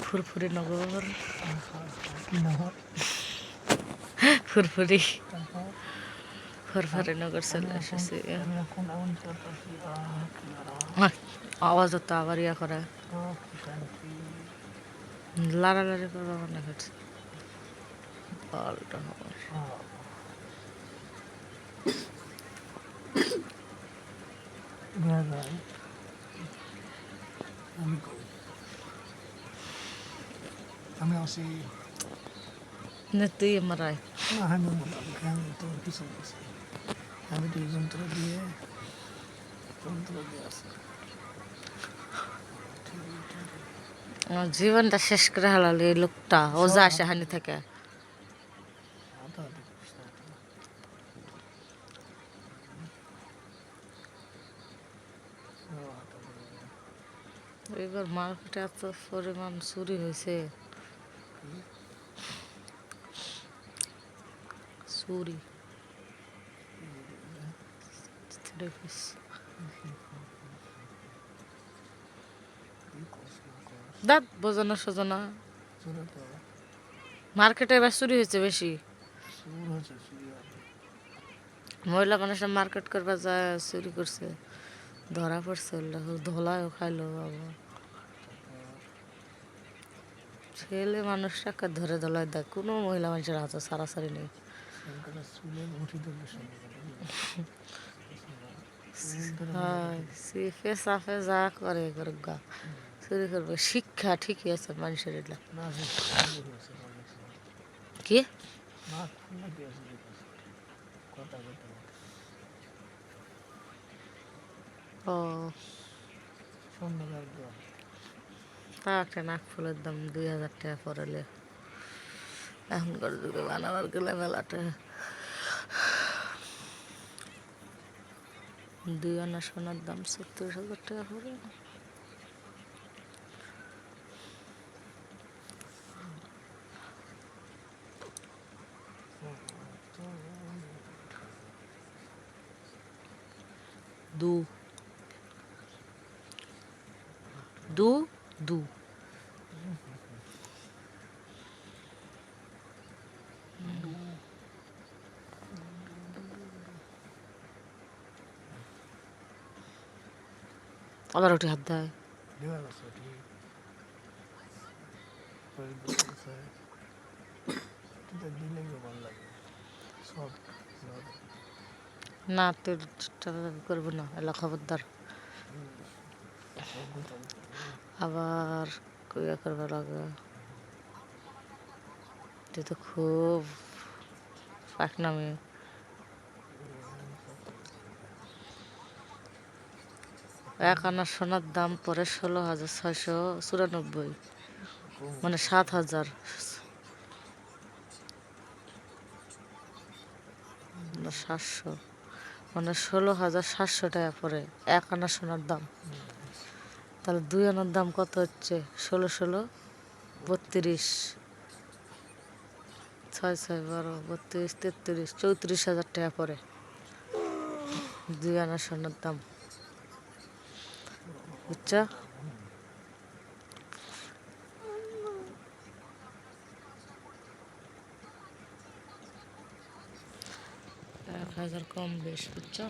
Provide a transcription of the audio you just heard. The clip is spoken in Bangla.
ফুরফুরি নগর, ফুরফুরি ফুরফুরি নগর চলে এসেছি। আওয়াজ তো আবার ইয়া করে লাড়ালাড়ি করবো মনে করছে পাল্টা খবর। আমি আসি না তুই আমার আয় না আমি মোটামুটি আমি তো কিছু বলছি আমি তো যন্ত্র দিয়ে আসি আমার জীবনটা শেষ করে হালালি এই লোকটা ও যা আসে হানি থেকে। এবার মার্কেটে এত পরিমাণ চুরি হয়েছে, চুরি দাঁত বোঝানো সোজানো মার্কেটে এবার চুরি হয়েছে বেশি। মহিলা মানুষরা মার্কেট করবার যায় চুরি করছে, ধরা পড়ছে, ধোলায়ও খাইলো বাবা। ছেলে মানুষটাকে ধরে ধোলায় দেয়, কোনো মহিলা মানুষের হাতে সারাসারি নেই। সিফে সাফে যা করে গা চুরি করবে, শিক্ষা ঠিকই আছে মানুষের। এটা কি ও তা একটা নাক ফুলের দাম 2000 টাকা পড়ালে এখনকার যুগে বানাবার গেলে মেলাটা 2 আনা সোনার দাম 36,000 টাকা পড়ে। দু দু দু আবার উঠে হাত দেয়। না তোর করবো না, এলা খবরদার। আবার কইয়া করবার লাগে, তুই তো খুব পাকনামি। এক আনা সোনার দাম পরে 16,694, মানে 7,000 700, মানে 16,700 টাকা পরে 1 আনা সোনার দাম। তাহলে 2 আনার দাম কত হচ্ছে? 16 16 32, 6 6 12 32 33, 34,000 টাকা পরে 2 আনা সোনার দাম, বুঝছো? 1,000 কম বেশ, বুঝছো?